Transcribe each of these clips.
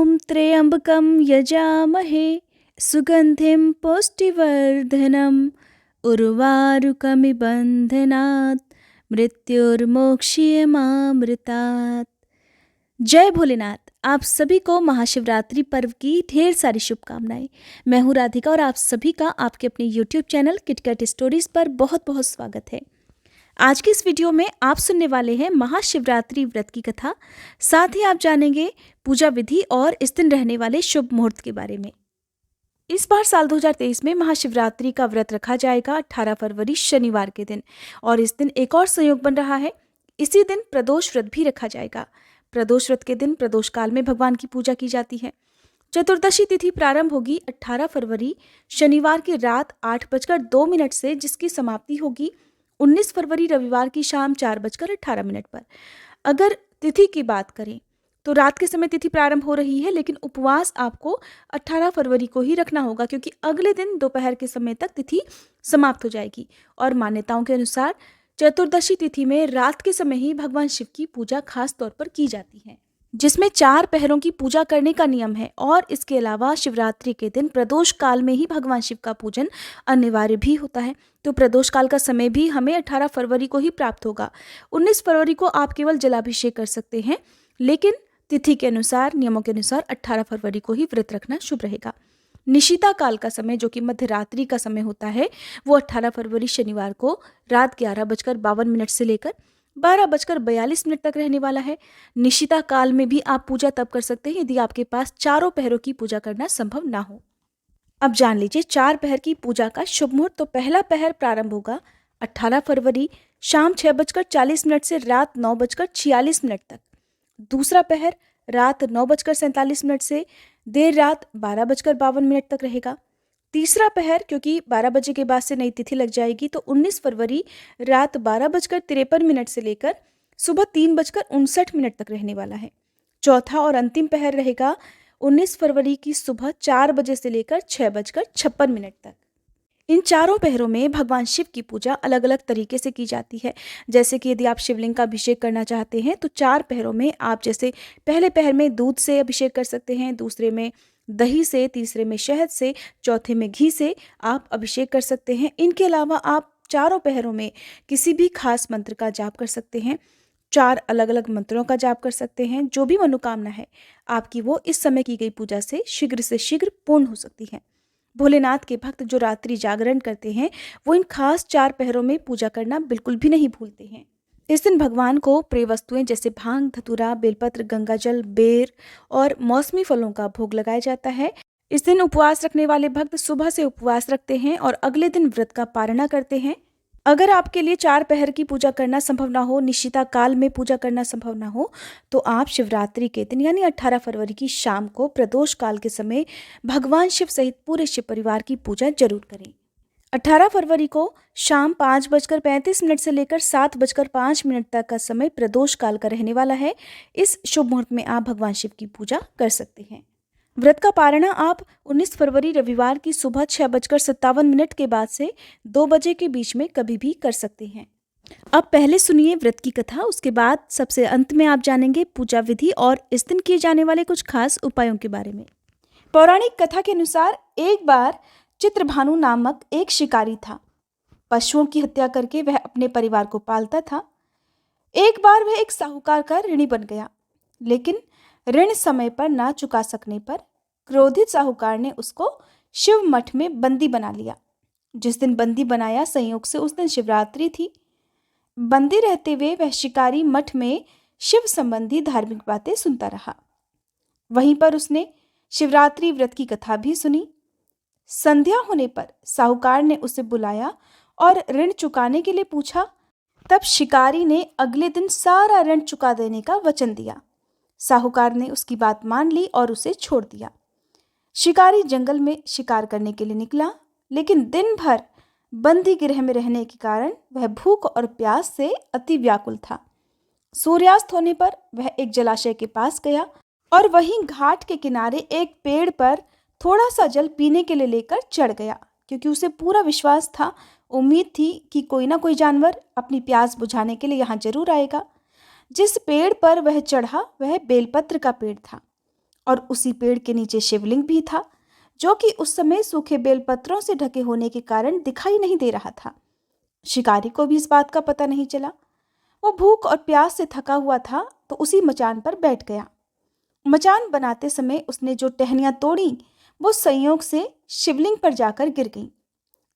ॐ त्र्यम्बकं यजामहे सुगन्धिं पुष्टिवर्धनम् उर्वारुकमिव बन्धनात् मृत्युर्मोक्षयमामृतात्। जय भोलेनाथ। आप सभी को महाशिवरात्रि पर्व की ढेर सारी शुभकामनाएं। मैं हूं राधिका और आप सभी का आपके अपने YouTube चैनल किटकैट स्टोरीज पर बहुत बहुत स्वागत है। आज की इस वीडियो में आप सुनने वाले हैं महाशिवरात्रि व्रत की कथा। साथ ही आप जानेंगे पूजा विधि और इस दिन रहने वाले शुभ मुहूर्त के बारे में। इस बार साल 2023 में महाशिवरात्रि का व्रत रखा जाएगा 18 फरवरी शनिवार के दिन, और इस दिन एक और संयोग बन रहा है। इसी दिन प्रदोष व्रत भी रखा जाएगा। प्रदोष व्रत के दिन प्रदोष काल में भगवान की पूजा की जाती है। चतुर्दशी तिथि प्रारंभ होगी 18 फरवरी शनिवार की रात 8:02 से, जिसकी समाप्ति होगी 19 फरवरी रविवार की शाम 4:18 पर। अगर तिथि की बात करें तो रात के समय तिथि प्रारंभ हो रही है, लेकिन उपवास आपको 18 फरवरी को ही रखना होगा, क्योंकि अगले दिन दोपहर के समय तक तिथि समाप्त हो जाएगी। और मान्यताओं के अनुसार चतुर्दशी तिथि में रात के समय ही भगवान शिव की पूजा खास तौर पर की जाती है, जिसमें 4 पहरों की पूजा करने का नियम है। और इसके अलावा शिवरात्रि के दिन प्रदोष काल में ही भगवान शिव का पूजन अनिवार्य भी होता है। तो प्रदोष काल का समय भी हमें 18 फरवरी को ही प्राप्त होगा। 19 फरवरी को आप केवल जलाभिषेक कर सकते हैं, लेकिन तिथि के अनुसार, नियमों के अनुसार 18 फरवरी को ही व्रत रखना शुभ रहेगा। निशिता काल का समय, जो कि मध्य रात्रि का समय होता है, वो 18 फरवरी शनिवार को रात 11:52 से लेकर 12:42 तक रहने वाला है। निशिता काल में भी आप पूजा तब कर सकते हैं यदि आपके पास चारों पहरों की पूजा करना संभव ना हो। अब जान लीजिए 4 पहर की पूजा का शुभ मुहूर्त। तो पहला पहर प्रारंभ होगा 18 फरवरी शाम 6:40 से रात 9:46 तक। दूसरा पहर रात 9:47 से देर रात 12:52 तक रहेगा। तीसरा पहर, क्योंकि 12 बजे के बाद से नई तिथि लग जाएगी, तो 19 फरवरी रात 12:53 से लेकर सुबह 3:59 तक रहने वाला है। चौथा और अंतिम पहर रहेगा 19 फरवरी की सुबह 4 बजे से लेकर 6:56 तक। इन चारों पहरों में भगवान शिव की पूजा अलग अलग तरीके से की जाती है। जैसे कि यदि आप शिवलिंग का अभिषेक करना चाहते हैं तो 4 पहरों में आप जैसे पहले पहर में दूध से अभिषेक कर सकते हैं, दूसरे में दही से, तीसरे में शहद से, चौथे में घी से आप अभिषेक कर सकते हैं। इनके अलावा आप चारों पहरों में किसी भी खास मंत्र का जाप कर सकते हैं। 4 अलग अलग मंत्रों का जाप कर सकते हैं। जो भी मनोकामना है आपकी, वो इस समय की गई पूजा से शीघ्र पूर्ण हो सकती है। भोलेनाथ के भक्त जो रात्रि जागरण करते हैं, वो इन खास 4 पहरों में पूजा करना बिल्कुल भी नहीं भूलते हैं। इस दिन भगवान को प्रिय वस्तुएं जैसे भांग, धतूरा, बेलपत्र, गंगाजल, बेर और मौसमी फलों का भोग लगाया जाता है। इस दिन उपवास रखने वाले भक्त सुबह से उपवास रखते हैं और अगले दिन व्रत का पारणा करते हैं। अगर आपके लिए 4 पहर की पूजा करना संभव ना हो, निशिता काल में पूजा करना संभव ना हो, तो आप शिवरात्रि के दिन यानी 18 फरवरी की शाम को प्रदोष काल के समय भगवान शिव सहित पूरे शिव परिवार की पूजा जरूर करें। 18 फरवरी को शाम 5:35 से लेकर 7:05 तक का समय प्रदोष काल का रहने वाला है। इस शुभ मुहूर्त में आप भगवान शिव की पूजा कर सकते हैं। व्रत का पारणा आप 19 फरवरी रविवार की सुबह 6:57 के बाद से 2 बजे के बीच में कभी भी कर सकते हैं। अब पहले सुनिए व्रत की कथा, उसके बाद सबसे अंत में आप जानेंगे पूजा विधि और इस दिन किए जाने वाले कुछ खास उपायों के बारे में। पौराणिक कथा के अनुसार एक बार चित्रभानु नामक एक शिकारी था। पशुओं की हत्या करके वह अपने परिवार को पालता था। एक बार वह एक साहूकार का ऋणी बन गया, लेकिन ऋण समय पर ना चुका सकने पर क्रोधित साहूकार ने उसको शिव मठ में बंदी बना लिया। जिस दिन बंदी बनाया, संयोग से उस दिन शिवरात्रि थी। बंदी रहते हुए वह शिकारी मठ में शिव संबंधी धार्मिक बातें सुनता रहा। वहीं पर उसने शिवरात्रि व्रत की कथा भी सुनी। संध्या होने पर साहूकार ने उसे बुलाया और ऋण चुकाने के लिए पूछा। तब शिकारी ने अगले दिन सारा ऋण चुका देने का वचन दिया। साहूकार ने उसकी बात मान ली और उसे छोड़ दिया। शिकारी जंगल में शिकार करने के लिए निकला, लेकिन दिन भर बंदी गृह में रहने के कारण वह भूख और प्यास से अति व्याकुल था। सूर्यास्त होने पर वह एक जलाशय के पास गया और वहीं घाट के किनारे एक पेड़ पर थोड़ा सा जल पीने के लिए लेकर चढ़ गया, क्योंकि उसे पूरा विश्वास था, उम्मीद थी कि कोई ना कोई जानवर अपनी प्यास बुझाने के लिए यहाँ जरूर आएगा। जिस पेड़ पर वह चढ़ा वह बेलपत्र का पेड़ था। और उसी पेड़ के नीचे शिवलिंग भी था, जो कि उस समय सूखे बेलपत्रों से ढके होने के कारण दिखाई नहीं दे रहा था। शिकारी को भी इस बात का पता नहीं चला। वो भूख और प्यास से थका हुआ था, तो उसी मचान पर बैठ गया। मचान बनाते समय उसने जो टहनियां तोड़ी, वो संयोग से शिवलिंग पर जाकर गिर गईं।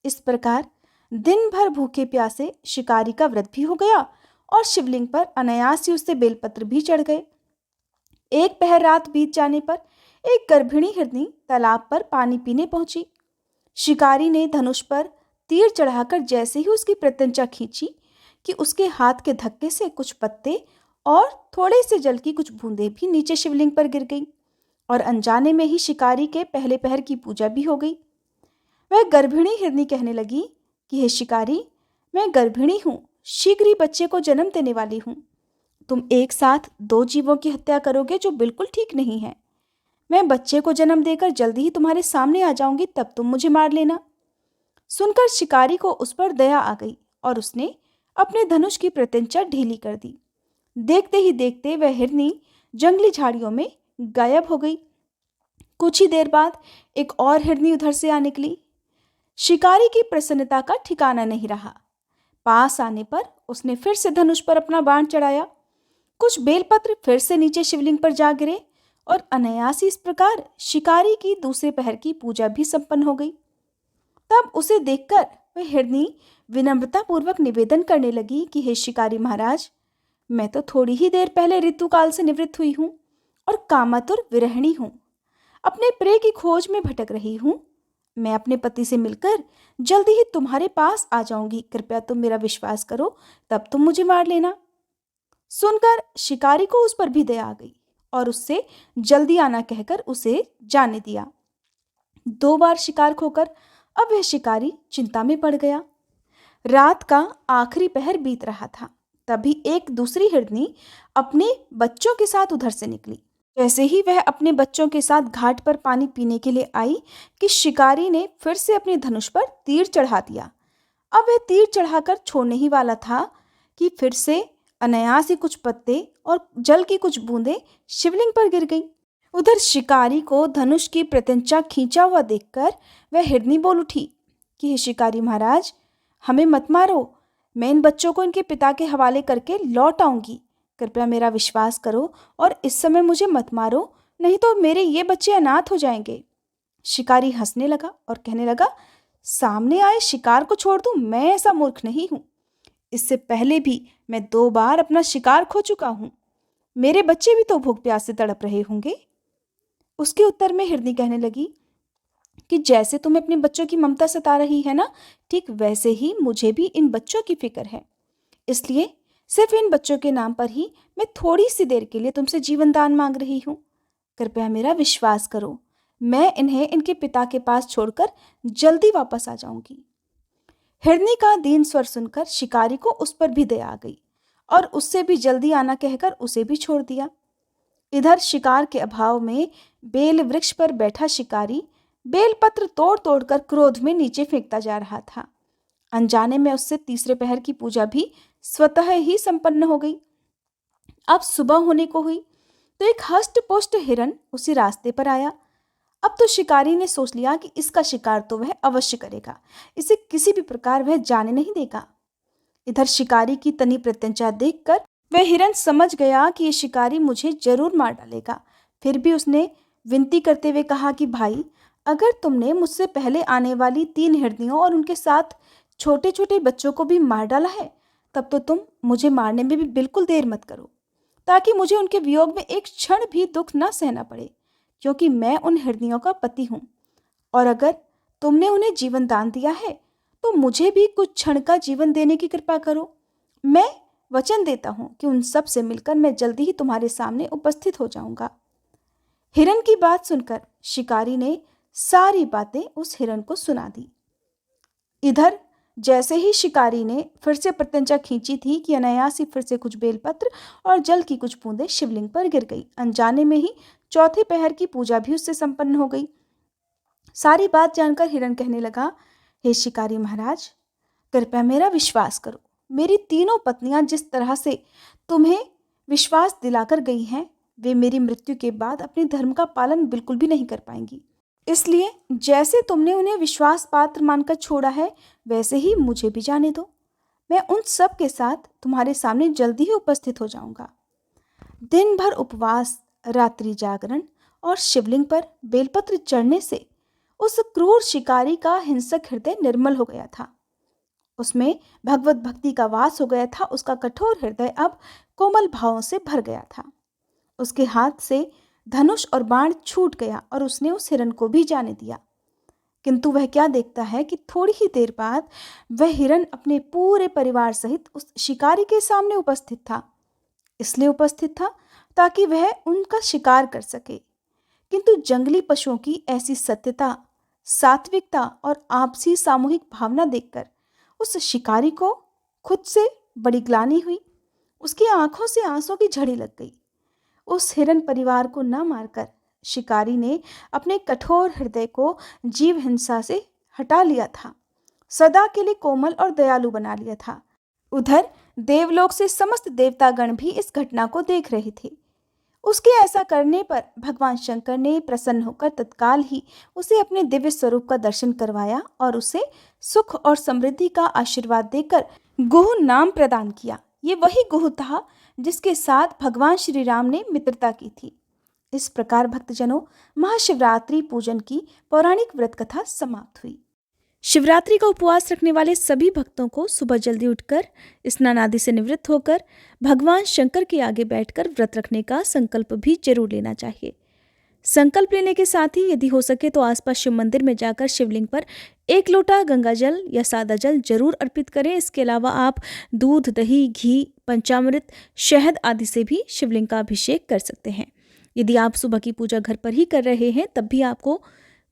इस प्रकार दिन भर भूखे प्यासे शिकारी का व्रत भी हो गया और शिवलिंग पर अनायास ही उससे बेलपत्र भी चढ़ गए। एक पहर रात बीत जाने पर एक गर्भिणी हिरनी तालाब पर पानी पीने पहुंची। शिकारी ने धनुष पर तीर चढ़ाकर जैसे ही उसकी प्रत्यंचा खींची कि उसके हाथ के धक्के से कुछ पत्ते और थोड़े से जल की कुछ बूंदें भी नीचे शिवलिंग पर गिर गईं और अनजाने में ही शिकारी के पहले पहर की पूजा भी हो गई। वह गर्भिणी हिरनी कहने लगी कि हे शिकारी, मैं गर्भिणी हूँ, शीघ्र ही बच्चे को जन्म देने वाली हूँ। तुम एक साथ दो जीवों की हत्या करोगे, जो बिल्कुल ठीक नहीं है। मैं बच्चे को जन्म देकर जल्दी ही तुम्हारे सामने आ जाऊंगी, तब तुम मुझे मार लेना। सुनकर शिकारी को उस पर दया आ गई और उसने अपने धनुष की प्रत्यंचा ढीली कर दी। देखते ही देखते वह हिरनी जंगली झाड़ियों में गायब हो गई। कुछ ही देर बाद एक और हिरनी उधर से आ निकली। शिकारी की प्रसन्नता का ठिकाना नहीं रहा। पास आने पर उसने फिर से धनुष पर अपना बाण चढ़ाया। कुछ बेलपत्र फिर से नीचे शिवलिंग पर जा गिरे और अनायास ही इस प्रकार शिकारी की दूसरे पहर की पूजा भी संपन्न हो गई। तब उसे देखकर वह हिरनी विनम्रतापूर्वक निवेदन करने लगी कि हे शिकारी महाराज, मैं तो थोड़ी ही देर पहले ऋतुकाल से निवृत्त हुई हूँ और कामातुर विरहिणी हूँ। अपने प्रिय की खोज में भटक रही हूँ। मैं अपने पति से मिलकर जल्दी ही तुम्हारे पास आ जाऊंगी। कृपया तुम मेरा विश्वास करो, तब तुम मुझे मार लेना। सुनकर शिकारी को उस पर भी दया आ गई और उससे जल्दी आना कहकर उसे जाने दिया। 2 बार शिकार खोकर अब वह शिकारी चिंता में पड़ गया। रात का आखिरी पहर बीत रहा था। तभी एक दूसरी हिरनी अपने बच्चों के साथ उधर से निकली। जैसे ही वह अपने बच्चों के साथ घाट पर पानी पीने के लिए आई कि शिकारी ने फिर से अपने धनुष पर तीर चढ़ा दिया। अब वह तीर चढ़ाकर छोड़ने ही वाला था कि फिर से अनायास ही कुछ पत्ते और जल की कुछ बूंदें शिवलिंग पर गिर गईं। उधर शिकारी को धनुष की प्रत्यंचा खींचा हुआ देखकर वह हिरनी बोल उठी कि हे शिकारी महाराज, हमें मत मारो। मैं इन बच्चों को इनके पिता के हवाले करके लौट आऊंगी। कृपया मेरा विश्वास करो और इस समय मुझे मत मारो, नहीं तो मेरे ये बच्चे अनाथ हो जाएंगे। शिकारी हंसने लगा और कहने लगा, सामने आए शिकार को छोड़ दूं? मैं ऐसा मूर्ख नहीं हूं। इससे पहले भी मैं 2 बार अपना शिकार खो चुका हूं। मेरे बच्चे भी तो भूख प्यास से तड़प रहे होंगे। उसके उत्तर में हिरनी कहने लगी कि जैसे तुम्हें अपने बच्चों की ममता सता रही है ना, ठीक वैसे ही मुझे भी इन बच्चों की फिक्र है। इसलिए सिर्फ इन बच्चों के नाम पर ही मैं थोड़ी सी देर के लिए तुमसे जीवन दान मांग रही हूँ। कृपया मेरा विश्वास करो, मैं इन्हें इनके पिता के पास छोड़कर जल्दी वापस आ जाऊंगी। हिरनी का दीन स्वर सुनकर शिकारी को उस पर भी दया आ गई और उससे भी जल्दी आना कहकर उसे भी छोड़ दिया। इधर शिकार के अभाव में बेल वृक्ष पर बैठा शिकारी बेलपत्र तोड़ तोड़कर क्रोध में नीचे फेंकता जा रहा था। अनजाने में उससे तीसरे पहर की पूजा भी स्वतः ही संपन्न हो गई। अब सुबह होने को हुई तो एक हष्ट पुष्ट हिरन उसी रास्ते पर आया। अब तो शिकारी ने सोच लिया कि इसका शिकार तो वह अवश्य करेगा, इसे किसी भी प्रकार वह जाने नहीं देगा। इधर शिकारी की तनी प्रत्यंचा देखकर वह हिरन समझ गया कि ये शिकारी मुझे जरूर मार डालेगा। फिर भी उसने विनती करते हुए कहा कि भाई, अगर तुमने मुझसे पहले आने वाली 3 हिरनियों और उनके साथ छोटे छोटे बच्चों को भी मार डाला है, तब तो तुम मुझे मारने में भी बिल्कुल देर मत करो, ताकि मुझे उनके वियोग में एक क्षण भी दुख न सहना पड़े, क्योंकि मैं उन हिरनियों का पति हूँ। और अगर तुमने उन्हें जीवन दान दिया है तो मुझे भी कुछ क्षण का जीवन देने की कृपा करो। मैं वचन देता हूँ कि उन सब से मिलकर मैं जल्दी ही तुम्हारे सामने उपस्थित हो जाऊंगा। हिरन की बात सुनकर शिकारी ने सारी बातें उस हिरन को सुना दी। इधर जैसे ही शिकारी ने फिर से प्रत्यंचा खींची थी कि अनायास ही फिर से कुछ बेलपत्र और जल की कुछ बूंदें शिवलिंग पर गिर गई। अनजाने में ही चौथे पहर की पूजा भी उससे संपन्न हो गई। सारी बात जानकर हिरन कहने लगा, हे शिकारी महाराज, कृपया मेरा विश्वास करो। मेरी तीनों पत्नियां जिस तरह से तुम्हें विश्वास दिलाकर गई हैं, वे मेरी मृत्यु के बाद अपने धर्म का पालन बिल्कुल भी नहीं कर पाएंगी। इसलिए जैसे तुमने उन्हें विश्वास पात्र मानकर छोड़ा है, वैसे ही मुझे भी जाने दो। मैं उन सब के साथ तुम्हारे सामने जल्दी ही उपस्थित हो जाऊंगा। दिन भर उपवास, रात्रि जागरण और शिवलिंग पर बेलपत्र चढ़ने से उस क्रूर शिकारी का हिंसक हृदय निर्मल हो गया था। उसमें भगवत भक्ति का वास हो गया था। उसका कठोर हृदय अब कोमल भावों से भर गया था। उसके हाथ से धनुष और बाण छूट गया और उसने उस हिरण को भी जाने दिया। किंतु वह क्या देखता है कि थोड़ी ही देर बाद वह हिरण अपने पूरे परिवार सहित उस शिकारी के सामने उपस्थित था। इसलिए उपस्थित था ताकि वह उनका शिकार कर सके। किंतु जंगली पशुओं की ऐसी सत्यता, सात्विकता और आपसी सामूहिक भावना देखकर उस शिकारी को खुद से बड़ी ग्लानि हुई। उसकी आंखों से आंसू की झड़ी लग गई। उस हिरण परिवार को न मारकर शिकारी ने अपने कठोर हृदय को जीव हिंसा से हटा लिया था, सदा के लिए कोमल और दयालु बना लिया था। उधर देवलोक से समस्त देवतागण भी इस घटना को देख रहे थे। उसके ऐसा करने पर भगवान शंकर ने प्रसन्न होकर तत्काल ही उसे अपने दिव्य स्वरूप का दर्शन करवाया और उसे सुख और समृद्धि का आशीर्वाद देकर गुह नाम प्रदान किया। ये वही गुह था जिसके साथ भगवान श्री राम ने मित्रता की थी। इस प्रकार भक्तजनों, महाशिवरात्रि पूजन की पौराणिक व्रत कथा समाप्त हुई। शिवरात्रि का उपवास रखने वाले सभी भक्तों को सुबह जल्दी उठकर स्नान आदि से निवृत्त होकर भगवान शंकर के आगे बैठकर व्रत रखने का संकल्प भी जरूर लेना चाहिए। संकल्प लेने के साथ ही यदि हो सके तो आसपास शिव मंदिर में जाकर शिवलिंग पर 1 लोटा गंगा जल या सादा जल जरूर अर्पित करें। इसके अलावा आप दूध, दही, घी, पंचामृत, शहद आदि से भी शिवलिंग का अभिषेक कर सकते हैं। यदि आप सुबह की पूजा घर पर ही कर रहे हैं तब भी आपको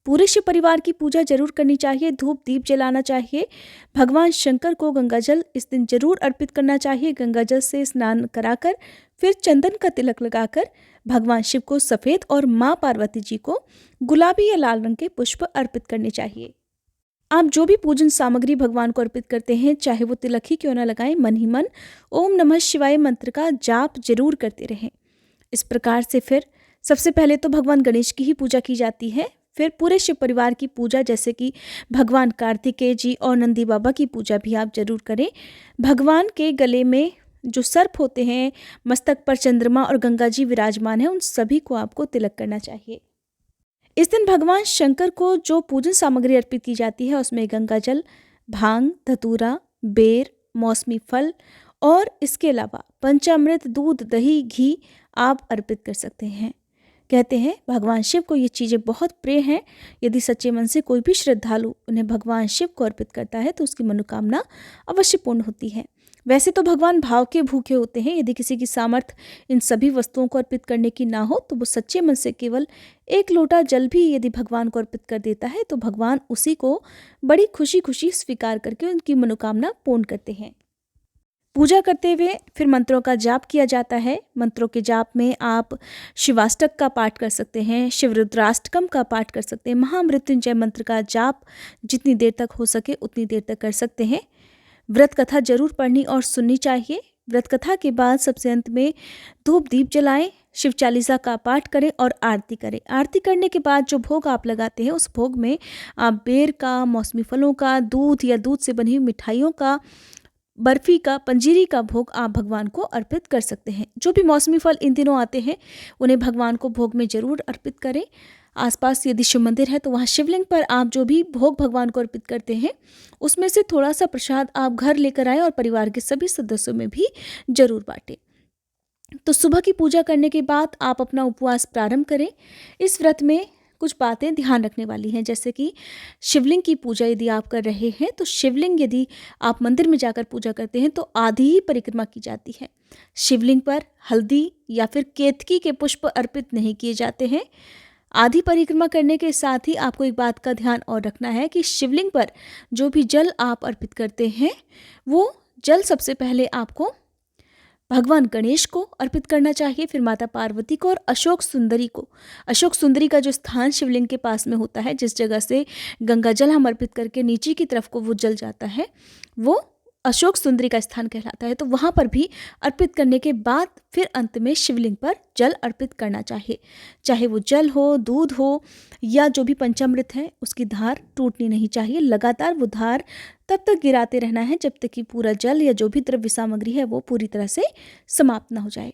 पूरे शिव परिवार की पूजा जरूर करनी चाहिए। धूप दीप जलाना चाहिए। भगवान शंकर को गंगा जल इस दिन जरूर अर्पित करना चाहिए। गंगा जल से स्नान कराकर फिर चंदन का तिलक लगाकर भगवान शिव को सफ़ेद और माँ पार्वती जी को गुलाबी या लाल रंग के पुष्प अर्पित करने चाहिए। आप जो भी पूजन सामग्री भगवान को अर्पित करते हैं, चाहे वो तिलक ही क्यों न लगाएं, मन ही मन ओम नमः शिवाय मंत्र का जाप जरूर करते रहें। इस प्रकार से फिर सबसे पहले तो भगवान गणेश की ही पूजा की जाती है। फिर पूरे शिव परिवार की पूजा, जैसे कि भगवान कार्तिकेय जी और नंदी बाबा की पूजा भी आप जरूर करें। भगवान के गले में जो सर्प होते हैं, मस्तक पर चंद्रमा और गंगा जी विराजमान हैं, उन सभी को आपको तिलक करना चाहिए। इस दिन भगवान शंकर को जो पूजन सामग्री अर्पित की जाती है उसमें गंगा जल, भांग, धतूरा, बेर, मौसमी फल और इसके अलावा पंचामृत, दूध, दही, घी आप अर्पित कर सकते हैं। कहते हैं भगवान शिव को ये चीज़ें बहुत प्रिय हैं। यदि सच्चे मन से कोई भी श्रद्धालु उन्हें भगवान शिव को अर्पित करता है तो उसकी मनोकामना अवश्य पूर्ण होती है। वैसे तो भगवान भाव के भूखे होते हैं। यदि किसी की सामर्थ्य इन सभी वस्तुओं को अर्पित करने की ना हो तो वो सच्चे मन से केवल 1 लोटा जल भी यदि भगवान को अर्पित कर देता है तो भगवान उसी को बड़ी खुशी खुशी स्वीकार करके उनकी मनोकामना पूर्ण करते हैं। पूजा करते हुए फिर मंत्रों का जाप किया जाता है। मंत्रों के जाप में आप शिवाष्टक का पाठ कर सकते हैं, शिवरुद्राष्टकम का पाठ कर सकते हैं, महामृत्युंजय मंत्र का जाप जितनी देर तक हो सके उतनी देर तक कर सकते हैं। व्रत कथा जरूर पढ़नी और सुननी चाहिए। व्रत कथा के बाद सबसे अंत में धूप दीप जलाएं, शिव चालीसा का पाठ करें और आरती करें। आरती करने के बाद जो भोग आप लगाते हैं उस भोग में आप बेर का, मौसमी फलों का, दूध या दूध से बनी हुई मिठाइयों का, बर्फी का, पंजीरी का भोग आप भगवान को अर्पित कर सकते हैं। जो भी मौसमी फल इन दिनों आते हैं उन्हें भगवान को भोग में जरूर अर्पित करें। आसपास यदि शिव मंदिर है तो वहाँ शिवलिंग पर आप जो भी भोग भगवान को अर्पित करते हैं उसमें से थोड़ा सा प्रसाद आप घर लेकर आएं और परिवार के सभी सदस्यों में भी जरूर बांटें। तो सुबह की पूजा करने के बाद आप अपना उपवास प्रारंभ करें। इस व्रत में कुछ बातें ध्यान रखने वाली हैं, जैसे कि शिवलिंग की पूजा यदि आप कर रहे हैं तो शिवलिंग यदि आप मंदिर में जाकर पूजा करते हैं तो आधी ही परिक्रमा की जाती है। शिवलिंग पर हल्दी या फिर केतकी के पुष्प अर्पित नहीं किए जाते हैं। आधी परिक्रमा करने के साथ ही आपको एक बात का ध्यान और रखना है कि शिवलिंग पर जो भी जल आप अर्पित करते हैं वो जल सबसे पहले आपको भगवान गणेश को अर्पित करना चाहिए, फिर माता पार्वती को और अशोक सुंदरी को। अशोक सुंदरी का जो स्थान शिवलिंग के पास में होता है, जिस जगह से गंगा जल हम अर्पित करके नीचे की तरफ को वो जल जाता है, वो अशोक सुंदरी का स्थान कहलाता है, तो वहाँ पर भी अर्पित करने के बाद फिर अंत में शिवलिंग पर जल अर्पित करना चाहिए। चाहे वो जल हो, दूध हो या जो भी पंचामृत है, उसकी धार टूटनी नहीं चाहिए। लगातार वो धार तब तक गिराते रहना है जब तक कि पूरा जल या जो भी द्रव्य सामग्री है वो पूरी तरह से समाप्त ना हो जाए।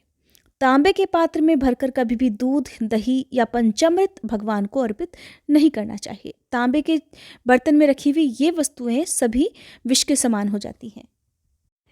तांबे के पात्र में भरकर कभी भी दूध, दही या पंचामृत भगवान को अर्पित नहीं करना चाहिए। तांबे के बर्तन में रखी हुई ये वस्तुएं सभी विष के समान हो जाती हैं।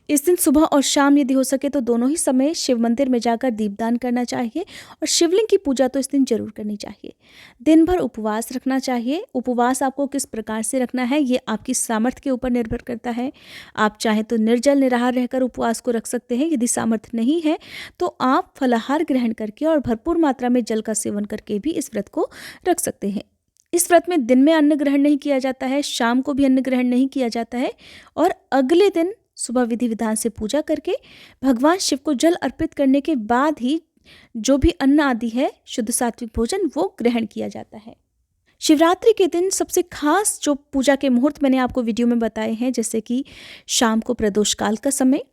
इस दिन सुबह और शाम यदि हो सके तो दोनों ही समय शिव मंदिर में जाकर दीपदान करना चाहिए और शिवलिंग की पूजा तो इस दिन जरूर करनी चाहिए। दिन भर उपवास रखना चाहिए। उपवास आपको किस प्रकार से रखना है ये आपकी सामर्थ्य के ऊपर निर्भर करता है। आप चाहे तो निर्जल निराहार रहकर उपवास को रख सकते हैं। यदि सामर्थ्य नहीं है तो आप फलाहार ग्रहण करके और भरपूर मात्रा में जल का सेवन करके भी इस व्रत को रख सकते हैं। इस व्रत में दिन में अन्न ग्रहण नहीं किया जाता है, शाम को भी अन्न ग्रहण नहीं किया जाता है और अगले दिन सुबह विधि विधान से पूजा करके भगवान शिव को जल अर्पित करने के बाद ही जो भी अन्न आदि है, शुद्ध सात्विक भोजन, वो ग्रहण किया जाता है। शिवरात्रि के दिन सबसे खास जो पूजा के मुहूर्त मैंने आपको वीडियो में बताए हैं, जैसे कि शाम को प्रदोष काल का समय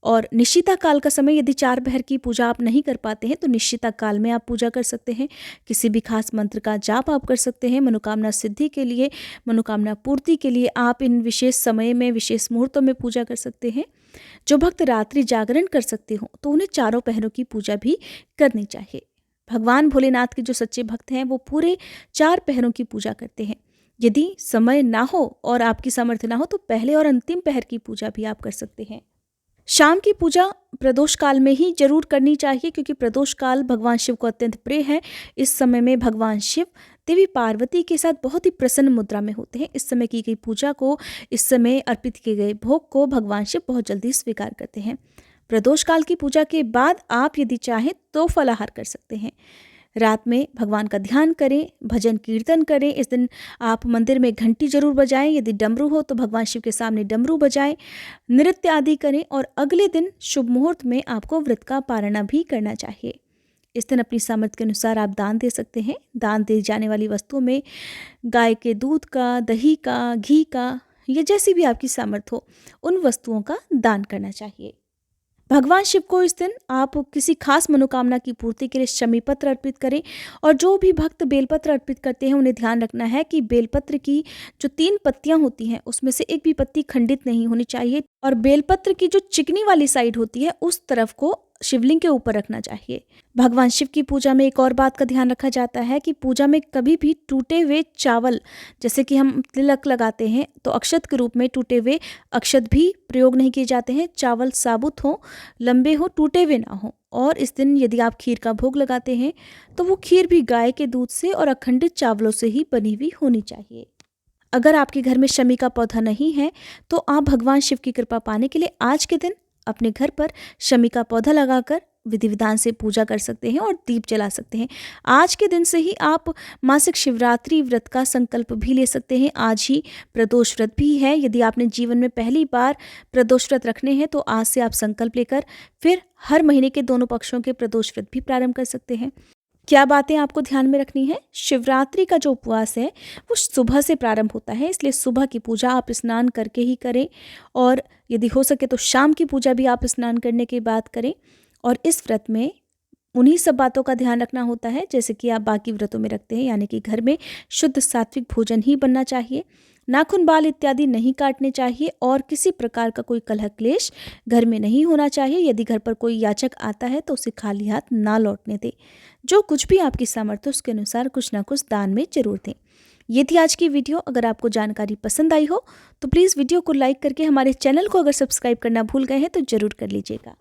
और निशिता काल का समय। यदि 4 पहर की पूजा आप नहीं कर पाते हैं तो निशिता काल में आप पूजा कर सकते हैं। किसी भी खास मंत्र का जाप आप कर सकते हैं। मनोकामना सिद्धि के लिए, मनोकामना पूर्ति के लिए आप इन विशेष समय में, विशेष मुहूर्तों में पूजा कर सकते हैं। जो भक्त रात्रि जागरण कर सकते हो तो उन्हें 4 पहरों की पूजा भी करनी चाहिए। भगवान भोलेनाथ के जो सच्चे भक्त हैं वो पूरे 4 पहरों की पूजा करते हैं। यदि समय ना हो और आपकी सामर्थ्य ना हो तो पहले और अंतिम पहर की पूजा भी आप कर सकते हैं। शाम की पूजा प्रदोष काल में ही जरूर करनी चाहिए क्योंकि प्रदोष काल भगवान शिव को अत्यंत प्रिय है। इस समय में भगवान शिव देवी पार्वती के साथ बहुत ही प्रसन्न मुद्रा में होते हैं। इस समय की गई पूजा को, इस समय अर्पित किए गए भोग को भगवान शिव बहुत जल्दी स्वीकार करते हैं। प्रदोष काल की पूजा के बाद आप यदि चाहें तो फलाहार कर सकते हैं। रात में भगवान का ध्यान करें, भजन कीर्तन करें। इस दिन आप मंदिर में घंटी जरूर बजाएं। यदि डमरू हो तो भगवान शिव के सामने डमरू बजाएं, नृत्य आदि करें और अगले दिन शुभ मुहूर्त में आपको व्रत का पारणा भी करना चाहिए। इस दिन अपनी सामर्थ्य के अनुसार आप दान दे सकते हैं। दान दी जाने वाली वस्तुओं में गाय के दूध का, दही का, घी का या जैसी भी आपकी सामर्थ्य हो उन वस्तुओं का दान करना चाहिए। भगवान शिव को इस दिन आप किसी खास मनोकामना की पूर्ति के लिए शमी पत्र अर्पित करें और जो भी भक्त बेलपत्र अर्पित करते हैं उन्हें ध्यान रखना है कि बेलपत्र की जो 3 पत्तियां होती हैं उसमें से एक भी पत्ती खंडित नहीं होनी चाहिए और बेलपत्र की जो चिकनी वाली साइड होती है उस तरफ को शिवलिंग के ऊपर रखना चाहिए। भगवान शिव की पूजा में एक और बात का ध्यान रखा जाता है कि पूजा में कभी भी टूटे हुए चावल, जैसे कि हम तिलक लगाते हैं तो अक्षत के रूप में टूटे हुए अक्षत भी प्रयोग नहीं किए जाते हैं। चावल साबुत हो, लंबे हो, टूटे हुए ना हो। और इस दिन यदि आप खीर का भोग लगाते हैं तो वो खीर भी गाय के दूध से और अखंडित चावलों से ही बनी हुई होनी चाहिए। अगर आपके घर में शमी का पौधा नहीं है तो आप भगवान शिव की कृपा पाने के लिए आज के दिन अपने घर पर शमी का पौधा लगाकर विधि विधान से पूजा कर सकते हैं और दीप जला सकते हैं। आज के दिन से ही आप मासिक शिवरात्रि व्रत का संकल्प भी ले सकते हैं। आज ही प्रदोष व्रत भी है। यदि आपने जीवन में पहली बार प्रदोष व्रत रखने हैं तो आज से आप संकल्प लेकर फिर हर महीने के दोनों पक्षों के प्रदोष व्रत भी प्रारंभ कर सकते हैं। क्या बातें आपको ध्यान में रखनी है? शिवरात्रि का जो उपवास है वो सुबह से प्रारंभ होता है, इसलिए सुबह की पूजा आप स्नान करके ही करें और यदि हो सके तो शाम की पूजा भी आप स्नान करने के बाद करें। और इस व्रत में उन्हीं सब बातों का ध्यान रखना होता है जैसे कि आप बाकी व्रतों में रखते हैं, यानी कि घर में शुद्ध सात्विक भोजन ही बनना चाहिए, नाखून बाल इत्यादि नहीं काटने चाहिए और किसी प्रकार का कोई कलह क्लेश घर में नहीं होना चाहिए। यदि घर पर कोई याचक आता है तो उसे खाली हाथ ना लौटने दें। जो कुछ भी आपकी सामर्थ्य उसके अनुसार कुछ ना कुछ दान में जरूर दें। ये थी आज की वीडियो। अगर आपको जानकारी पसंद आई हो तो प्लीज़ वीडियो को लाइक करके हमारे चैनल को अगर सब्सक्राइब करना भूल गए हैं तो ज़रूर कर लीजिएगा।